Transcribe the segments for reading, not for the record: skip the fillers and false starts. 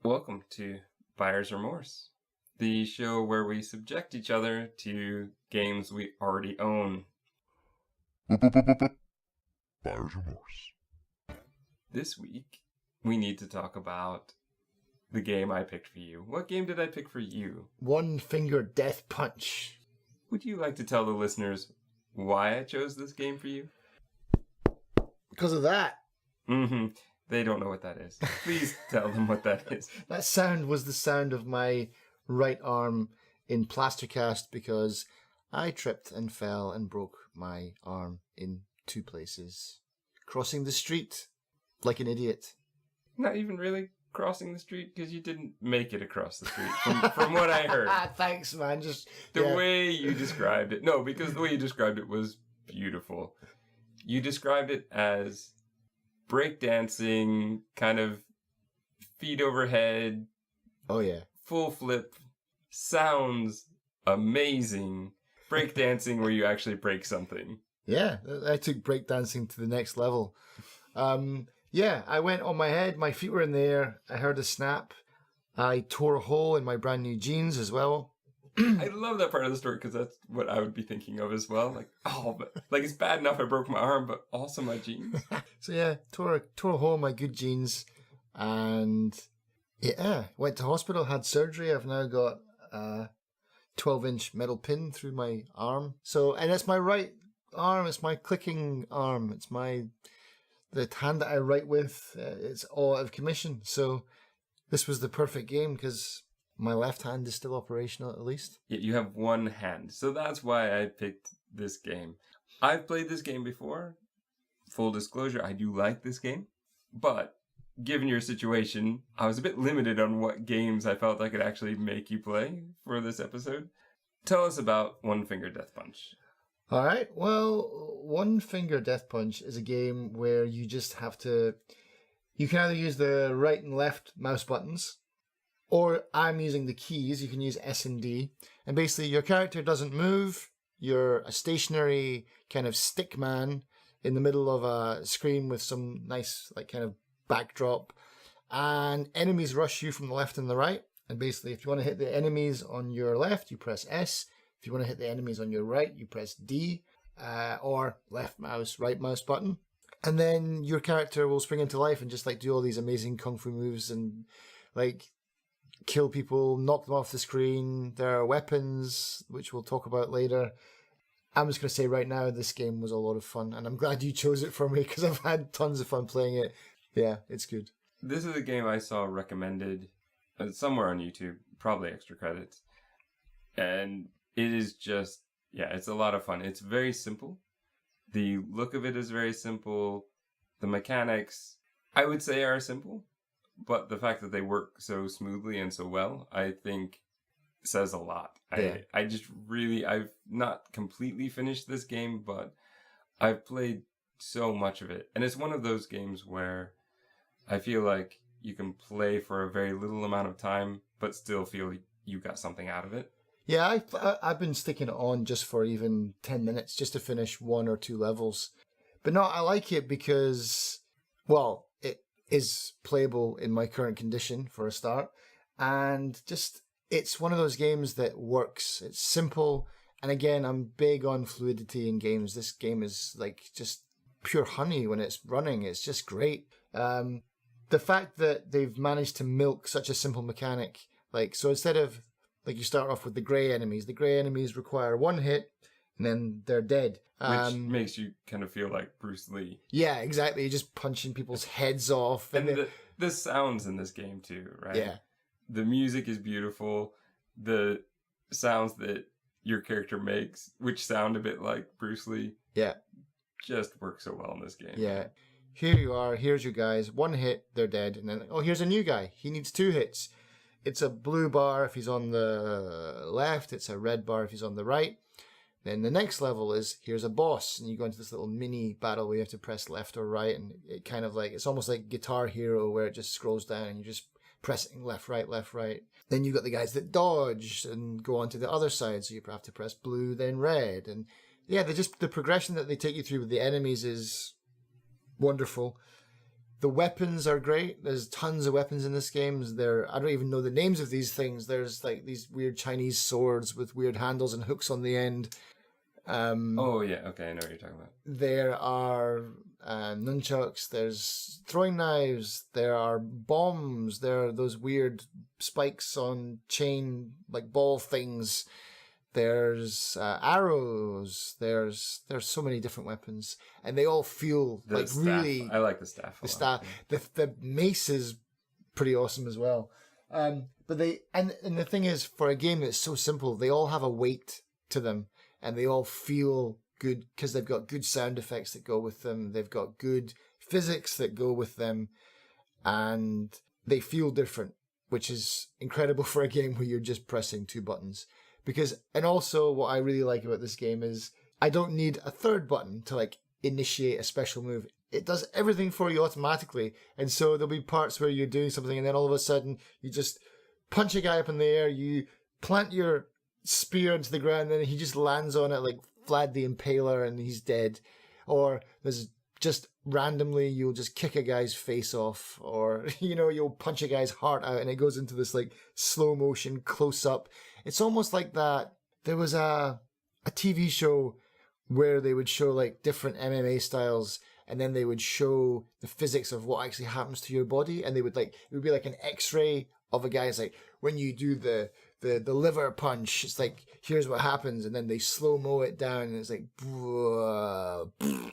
Welcome to Buyer's Remorse, the show where we subject each other to games we already own. Buyer's Remorse. This week, we need to talk about the game I picked for you. What game did I pick for you? One Finger Death Punch. Would you like to tell the listeners why I chose this game for you? Because of that. Mm-hmm. They don't know what that is. Please tell them what that is. That sound was the sound of my right arm in plaster cast because I tripped and fell and broke my arm in two places. Crossing the street like an idiot. Not even really crossing the street because you didn't make it across the street from what I heard. Thanks, man. Just the way you described it. No, because the way you described it was beautiful. You described it as breakdancing, kind of feet overhead. Oh, yeah. Full flip. Sounds amazing. Breakdancing where you actually break something. Yeah, I took breakdancing to the next level. Yeah, I went on my head. My feet were in the air. I heard a snap. I tore a hole in my brand new jeans as well. I love that part of the story because that's what I would be thinking of as well. But it's bad enough I broke my arm, but also my jeans. So yeah, tore a hole in my good jeans, and yeah, went to hospital, had surgery. I've now got a 12-inch metal pin through my arm. And it's my right arm. It's my clicking arm. It's the hand that I write with. It's all out of commission. So this was the perfect game because my left hand is still operational at least. Yeah, you have one hand. So that's why I picked this game. I've played this game before. Full disclosure, I do like this game. But given your situation, I was a bit limited on what games I felt I could actually make you play for this episode. Tell us about One Finger Death Punch. All right. Well, One Finger Death Punch is a game where you just have to... You can either use the right and left mouse buttons, or I'm using the keys. You can use S and D. And basically, your character doesn't move. You're a stationary kind of stick man in the middle of a screen with some nice kind of backdrop. And enemies rush you from the left and the right. And basically, if you want to hit the enemies on your left, you press S. If you want to hit the enemies on your right, you press D. Or left mouse, right mouse button. And then your character will spring into life and just do all these amazing kung fu moves and kill people, knock them off the screen. There are weapons, which we'll talk about later. I'm just going to say right now, this game was a lot of fun, and I'm glad you chose it for me because I've had tons of fun playing it. Yeah, it's good. This is a game I saw recommended somewhere on YouTube, probably extra credits. And it is just, it's a lot of fun. It's very simple. The look of it is very simple. The mechanics, I would say, are simple. But the fact that they work so smoothly and so well, I think, says a lot. Yeah. I've not completely finished this game, but I've played so much of it. And it's one of those games where I feel like you can play for a very little amount of time, but still feel you got something out of it. Yeah, I've been sticking it on just for even 10 minutes, just to finish one or two levels. But no, I like it because, well, it is playable in my current condition for a start, and just it's one of those games that works. It's simple, and again, I'm big on fluidity in games. This game is just pure honey when it's running. It's just great. The fact that they've managed to milk such a simple mechanic, so instead of you start off with the grey enemies require one hit and then they're dead. Which makes you kind of feel like Bruce Lee. Yeah, exactly. You're just punching people's heads off. And the sounds in this game too, right? Yeah. The music is beautiful. The sounds that your character makes, which sound a bit like Bruce Lee, just work so well in this game. Yeah. Here you are. Here's you guys. One hit, they're dead. And then, here's a new guy. He needs 2 hits. It's a blue bar if he's on the left. It's a red bar if he's on the right. Then the next level is, here's a boss, and you go into this little mini battle where you have to press left or right, and it kind of it's almost like Guitar Hero where it just scrolls down and you're just pressing left, right, left, right. Then you've got the guys that dodge and go on to the other side, so you have to press blue, then red. And yeah, the progression that they take you through with the enemies is wonderful. The weapons are great. There's tons of weapons in this game. I don't even know the names of these things. There's like these weird Chinese swords with weird handles and hooks on the end. Oh yeah, okay, I know what you're talking about. There are nunchucks. There's throwing knives. There are bombs. There are those weird spikes on chain like ball things. There's arrows. There's so many different weapons, and they all feel like Staff. really. I like the staff. The staff. The mace is pretty awesome as well. But they and the thing is, for a game that's so simple, they all have a weight to them, and they all feel good because they've got good sound effects that go with them. They've got good physics that go with them, and they feel different, which is incredible for a game where you're just pressing two buttons. And also what I really like about this game is I don't need a third button to like initiate a special move. It does everything for you automatically. And so there'll be parts where you're doing something and then all of a sudden you just punch a guy up in the air, you plant your spear into the ground, and then he just lands on it like Vlad the Impaler and he's dead. Or there's just randomly you'll just kick a guy's face off, or you'll punch a guy's heart out and it goes into this like slow motion close up. It's almost like that. There was a TV show where they would show like different MMA styles, and then they would show the physics of what actually happens to your body, and it would be like an X-ray of a guy. It's like when you do the liver punch, it's like here's what happens, and then they slow mo it down, and it's like,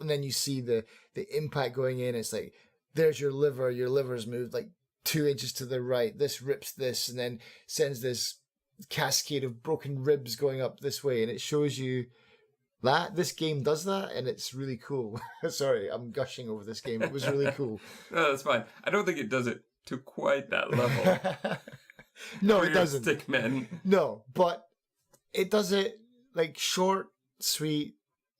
and then you see the impact going in. It's like there's your liver. Your liver's moved like 2 inches to the right. This rips this, and then sends this cascade of broken ribs going up this way, and it shows you that this game does that, and it's really cool. Sorry, I'm gushing over this game. It was really cool. No, that's fine. I don't think it does it to quite that level. No, it doesn't. Stickmen. No, but it does it like short, sweet.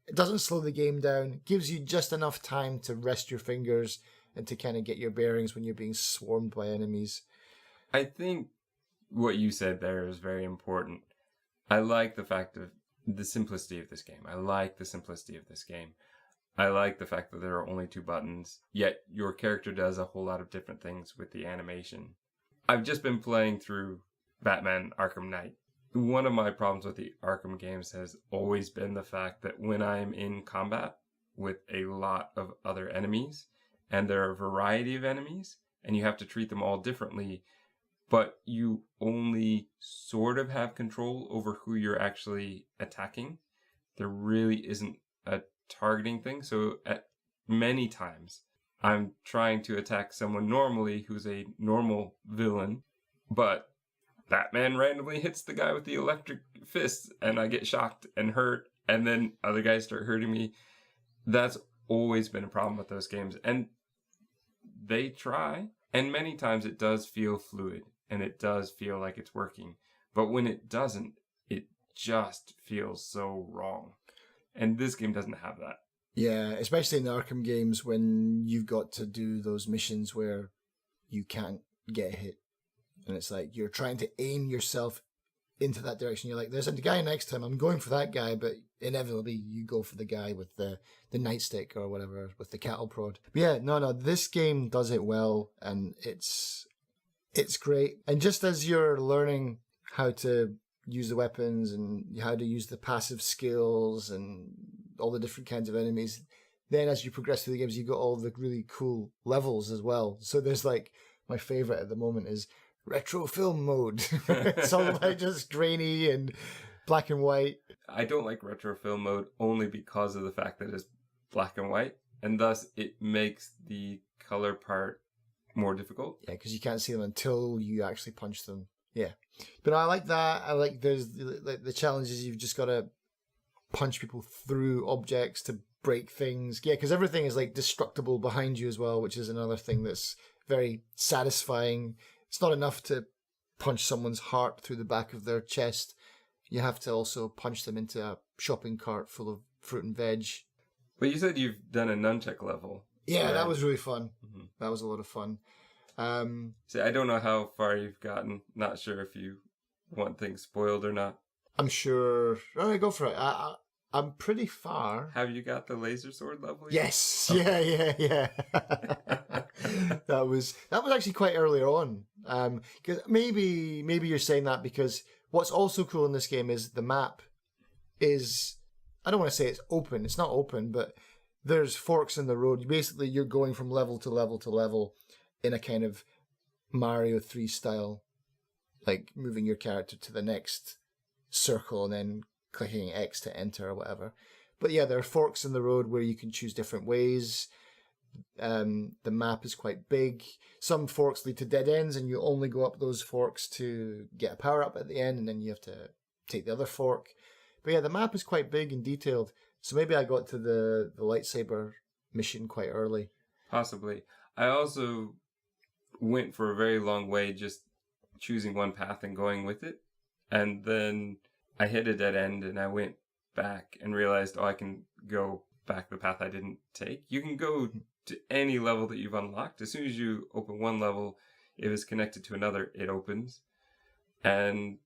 It doesn't slow the game down. Gives you just enough time to rest your fingers and to kind of get your bearings when you're being swarmed by enemies. I think what you said there is very important. I like the fact of the simplicity of this game. I like the fact that there are only two buttons, yet your character does a whole lot of different things with the animation. I've just been playing through Batman Arkham Knight. One of my problems with the Arkham games has always been the fact that when I'm in combat with a lot of other enemies, and there are a variety of enemies, and you have to treat them all differently, but you only sort of have control over who you're actually attacking. There really isn't a targeting thing. So at many times, I'm trying to attack someone normally who's a normal villain, but Batman randomly hits the guy with the electric fist, and I get shocked and hurt, and then other guys start hurting me. That's always been a problem with those games. And they try, and many times it does feel fluid. And it does feel like it's working. But when it doesn't, it just feels so wrong. And this game doesn't have that. Yeah, especially in the Arkham games when you've got to do those missions where you can't get hit. And it's like you're trying to aim yourself into that direction. You're like, there's a guy next to him. I'm going for that guy. But inevitably, you go for the guy with the nightstick or whatever, with the cattle prod. But yeah, no, this game does it well. And it's great. And just as you're learning how to use the weapons and how to use the passive skills and all the different kinds of enemies, then as you progress through the games, you got all the really cool levels as well. So there's like, my favorite at the moment is retro film mode. It's all about just grainy and black and white. I don't like retro film mode only because of the fact that it's black and white, and thus it makes the color part more difficult. Yeah, because you can't see them until you actually punch them. Yeah, but I like that. I like the challenges. You've just got to punch people through objects to break things. Yeah, because everything is like destructible behind you as well, which is another thing that's very satisfying. It's not enough to punch someone's heart through the back of their chest. You have to also punch them into a shopping cart full of fruit and veg. But you said you've done a nunchuck level. Yeah, right? that was really fun. Mm-hmm. That was a lot of fun. See, I don't know how far you've gotten. Not sure if you want things spoiled or not. I'm sure. All right, go for it. I'm pretty far. Have you got the laser sword level yet? Yes. Yeah. That was actually quite earlier on. Because maybe you're saying that because what's also cool in this game is the map is, I don't want to say it's open. It's not open, but there's forks in the road. Basically, you're going from level to level to level in a kind of Mario 3 style, like moving your character to the next circle and then clicking X to enter or whatever. But yeah, there are forks in the road where you can choose different ways. The map is quite big. Some forks lead to dead ends, and you only go up those forks to get a power up at the end, and then you have to take the other fork. But yeah, the map is quite big and detailed. So maybe I got to the lightsaber mission quite early. Possibly. I also went for a very long way just choosing one path and going with it. And then I hit a dead end and I went back and realized, I can go back the path I didn't take. You can go to any level that you've unlocked. As soon as you open one level, if it's connected to another, it opens. And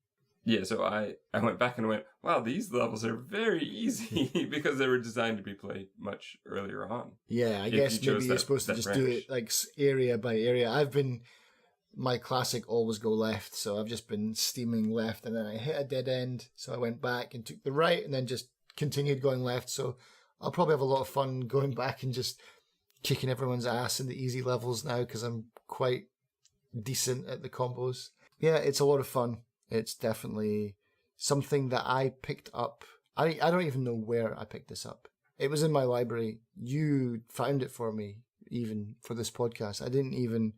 yeah, so I went back and went, wow, these levels are very easy because they were designed to be played much earlier on. Yeah, I guess maybe you're supposed to just do it like area by area. My classic always go left, so I've just been steaming left, and then I hit a dead end, so I went back and took the right, and then just continued going left. So I'll probably have a lot of fun going back and just kicking everyone's ass in the easy levels now because I'm quite decent at the combos. Yeah, it's a lot of fun. It's definitely something that I picked up. I don't even know where I picked this up. It was in my library. You found it for me, even for this podcast. I didn't even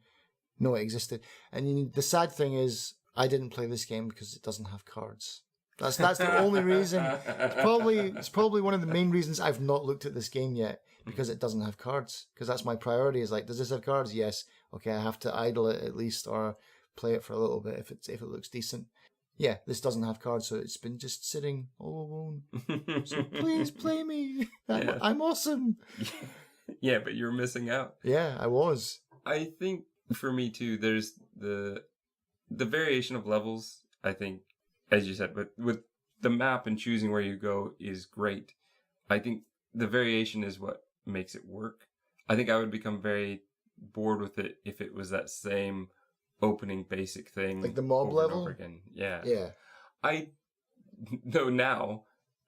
know it existed. And the sad thing is, I didn't play this game because it doesn't have cards. That's the only reason. It's probably one of the main reasons I've not looked at this game yet, because it doesn't have cards. Because that's my priority. Is like, does this have cards? Yes. Okay, I have to idle it at least, or play it for a little bit if it looks decent. Yeah, this doesn't have cards, so it's been just sitting all alone. So please play me. I'm awesome. Yeah, but you're missing out. Yeah, I was. I think for me too, there's the variation of levels. I think, as you said, but with the map and choosing where you go is great. I think the variation is what makes it work. I think I would become very bored with it if it was that same opening basic thing, like the mob level over again. Yeah. I know now,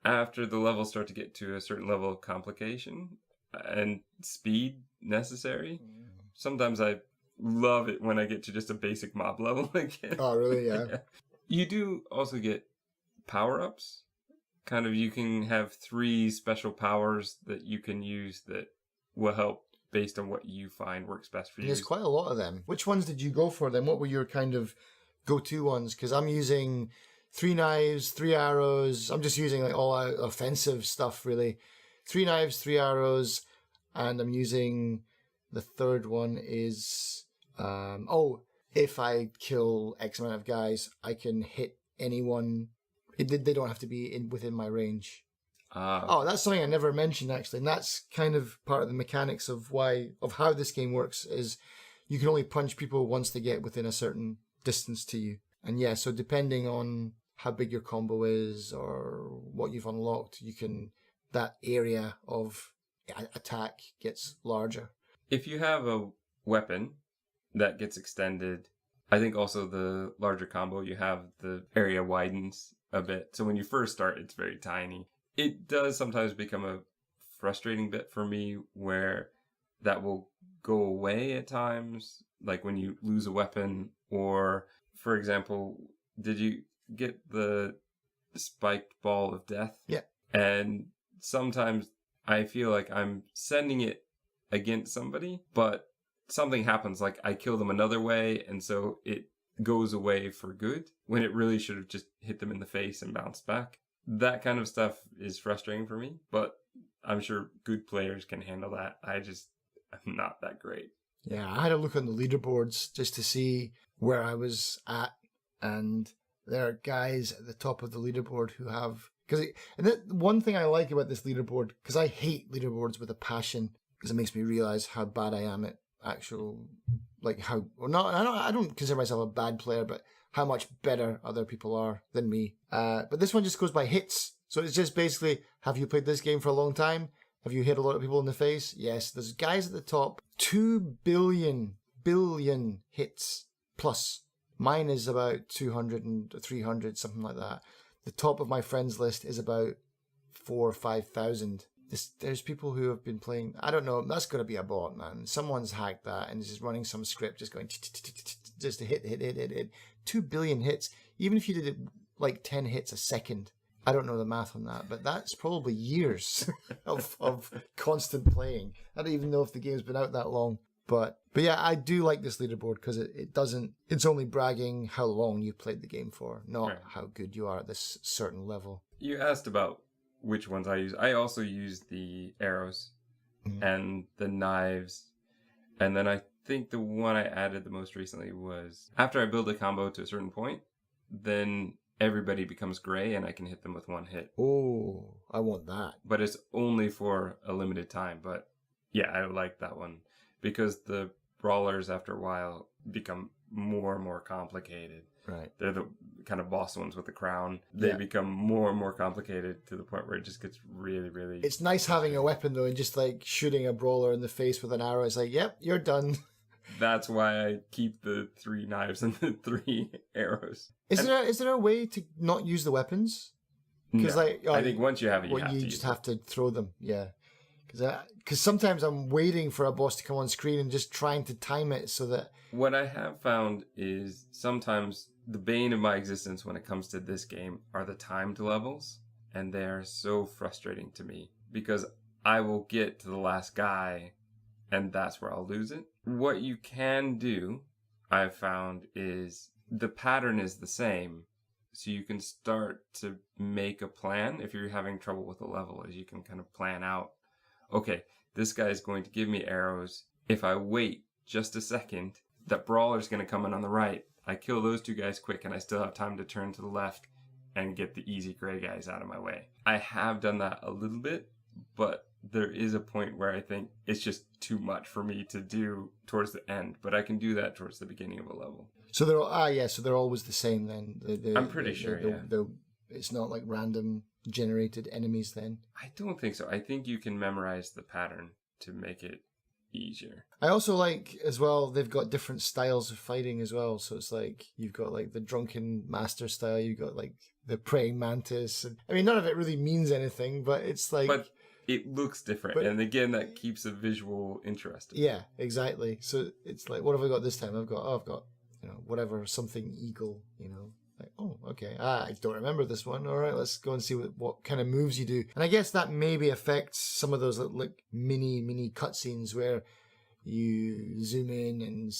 after the levels start to get to a certain level of complication and speed necessary, sometimes I love it when I get to just a basic mob level again. Oh really? Yeah. You do also get power-ups. Kind of, you can have 3 special powers that you can use that will help based on what you find works best for you. There's quite a lot of them. Which ones did you go for then? What were your kind of go-to ones? Because I'm using 3 knives, 3 arrows. I'm just using like all offensive stuff, really. 3 knives, 3 arrows, and I'm using the third one is if I kill X amount of guys, I can hit anyone. They don't have to be within my range. That's something I never mentioned actually, and that's kind of part of the mechanics of how this game works. Is you can only punch people once they get within a certain distance to you, and yeah, so depending on how big your combo is or what you've unlocked, that area of attack gets larger. If you have a weapon that gets extended, I think also the larger combo you have, the area widens a bit. So when you first start, it's very tiny. It does sometimes become a frustrating bit for me where that will go away at times, like when you lose a weapon, or, for example, did you get the spiked ball of death? Yeah. And sometimes I feel like I'm sending it against somebody, but something happens, like I kill them another way, and so it goes away for good, when it really should have just hit them in the face and bounced back. That kind of stuff is frustrating for me, but I'm sure good players can handle that. I'm not that great. Yeah, I had a look on the leaderboards just to see where I was at, and there are guys at the top of the leaderboard who have... one thing I like about this leaderboard, because I hate leaderboards with a passion, because it makes me realize how bad I am at actual... I don't consider myself a bad player, but how much better other people are than me. But this one just goes by hits. So it's just basically, have you played this game for a long time? Have you hit a lot of people in the face? Yes. There's guys at the top, 2 billion hits plus. Mine is about 200 and 300, something like that. The top of my friends list is about 4,000 or 5,000. There's people who have been playing. I don't know. That's got to be a bot, man. Someone's hacked that and is just running some script, just going just to hit. 2 billion hits. Even if you did it like 10 hits a second. I don't know the math on that, but that's probably years of constant playing. I don't even know if the game's been out that long. But yeah, I do like this leaderboard because it's only bragging how long you played the game for, not how good you are at this certain level. You asked about which ones I use. I also use the arrows and the knives. And then I think the one I added the most recently was after I build a combo to a certain point, then everybody becomes gray and I can hit them with one hit. Oh, I want that. But it's only for a limited time. But yeah, I like that one because the brawlers after a while become more and more complicated. Right. They're the kind of boss ones with the crown. They become more and more complicated to the point where it just gets really, really... It's nice having a weapon though and just like shooting a brawler in the face with an arrow. It's like, yep, you're done. That's why I keep the 3 knives and the 3 arrows. Is there a way to not use the weapons? Because I think once you have it, you just have to throw them. Yeah, because sometimes I'm waiting for a boss to come on screen and just trying to time it so that. What I have found is sometimes the bane of my existence when it comes to this game are the timed levels, and they are so frustrating to me because I will get to the last guy, and that's where I'll lose it. What you can do, I've found, is the pattern is the same. So you can start to make a plan if you're having trouble with a level, as you can kind of plan out, okay, this guy is going to give me arrows. If I wait just a second, that brawler's going to come in on the right. I kill those 2 guys quick and I still have time to turn to the left and get the easy gray guys out of my way. I have done that a little bit, but there is a point where I think it's just too much for me to do towards the end, but I can do that towards the beginning of a level. So they're always the same then. I'm pretty sure, it's not like random generated enemies then. I don't think so. I think you can memorize the pattern to make it easier. I also like as well, they've got different styles of fighting as well. So it's like you've got like the drunken master style, you've got like the praying mantis. And, I mean, none of it really means anything, but it's like... But it looks different. And again, that keeps the visual interesting. Yeah, exactly. So it's like, what have I got this time? I've got, whatever, something eagle, Like, oh, okay. I don't remember this one. All right, let's go and see what kind of moves you do. And I guess that maybe affects some of those like mini cutscenes where you zoom in and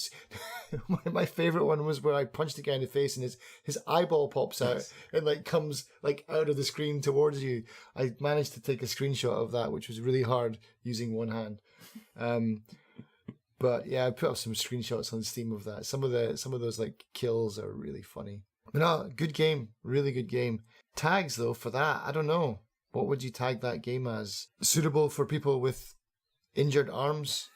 my favorite one was where I punched the guy in the face and his eyeball pops out and like comes like out of the screen towards you. I managed to take a screenshot of that, which was really hard using one hand. But yeah, I put up some screenshots on Steam of that. Some of those like kills are really funny. But no, good game. Really good game. Tags, though, for that, I don't know. What would you tag that game as? Suitable for people with injured arms?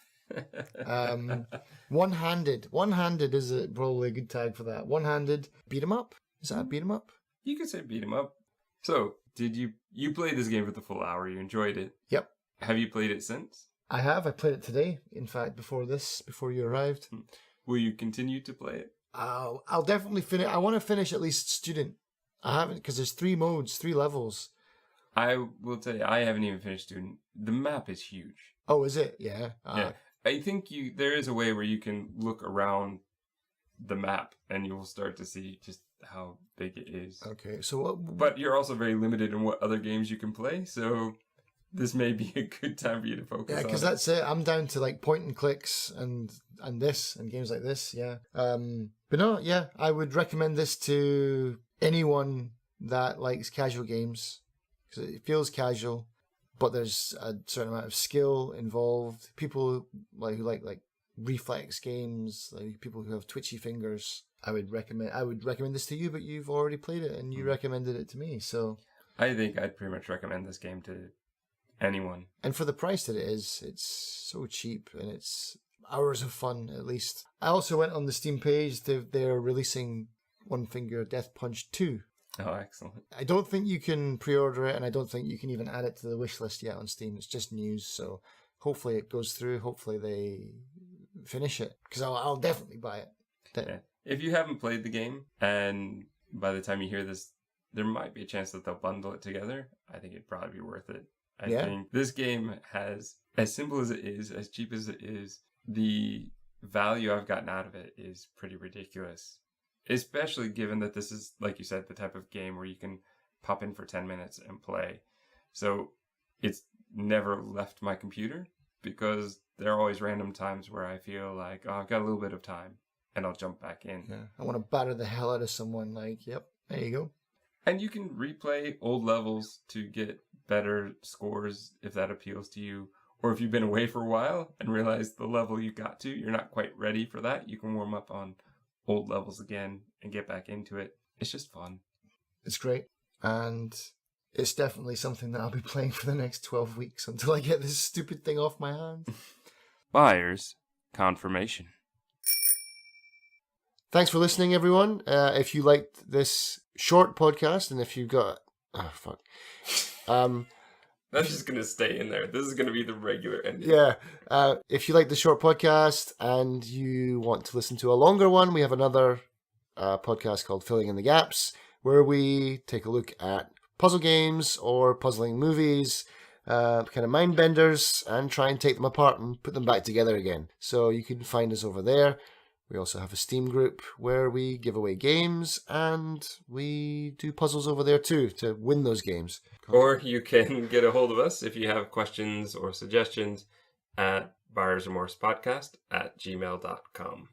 One-handed. One-handed is probably a good tag for that. One-handed. Beat 'em up? Is that a beat 'em up? You could say beat 'em up. So, did you played this game for the full hour? You enjoyed it? Yep. Have you played it since? I have. I played it today, in fact, before you arrived. Will you continue to play it? I'll definitely finish. I want to finish at least student. I haven't, because there's 3 modes, 3 levels. I will tell you, I haven't even finished student. The map is huge. Oh, is it? Yeah. Yeah. I think there is a way where you can look around the map and you will start to see just how big it is. Okay, so but you're also very limited in what other games you can play, so this may be a good time for you to focus on. Yeah, because that's it. I'm down to like point and clicks and this and games like this. Yeah. But no, yeah, I would recommend this to anyone that likes casual games because it feels casual, but there's a certain amount of skill involved. People who like reflex games, like people who have twitchy fingers. I would recommend this to you, but you've already played it and you recommended it to me. So I think I'd pretty much recommend this game to anyone. And for the price that it is, it's so cheap and it's hours of fun at least. I also went on the Steam page. They're releasing One Finger Death Punch 2. Oh, excellent. I don't think you can pre-order it, and I don't think you can even add it to the wish list yet on Steam. It's just news, so hopefully it goes through. Hopefully they finish it, because I'll definitely buy it. Yeah. If you haven't played the game, and by the time you hear this, there might be a chance that they'll bundle it together, I think it'd probably be worth it. I think this game has, as simple as it is, as cheap as it is, the value I've gotten out of it is pretty ridiculous. Especially given that this is, like you said, the type of game where you can pop in for 10 minutes and play. So it's never left my computer, because there are always random times where I feel like, oh, I've got a little bit of time, and I'll jump back in. Yeah, I want to batter the hell out of someone. Like, yep, there you go. And you can replay old levels to get better scores if that appeals to you. Or if you've been away for a while and realize the level you got to, you're not quite ready for that, you can warm up on old levels again and get back into it. It's just fun. It's great. And it's definitely something that I'll be playing for the next 12 weeks until I get this stupid thing off my hands. Buyer's confirmation. Thanks for listening, everyone. If you liked this short podcast, and if you've got... Oh, fuck. That's just going to stay in there. This is going to be the regular ending. Yeah. If you like the short podcast and you want to listen to a longer one, we have another podcast called Filling in the Gaps, where we take a look at puzzle games or puzzling movies, kind of mind benders, and try and take them apart and put them back together again. So you can find us over there. We also have a Steam group where we give away games, and we do puzzles over there too to win those games. Or you can get a hold of us if you have questions or suggestions at buyersremorsepodcast@gmail.com.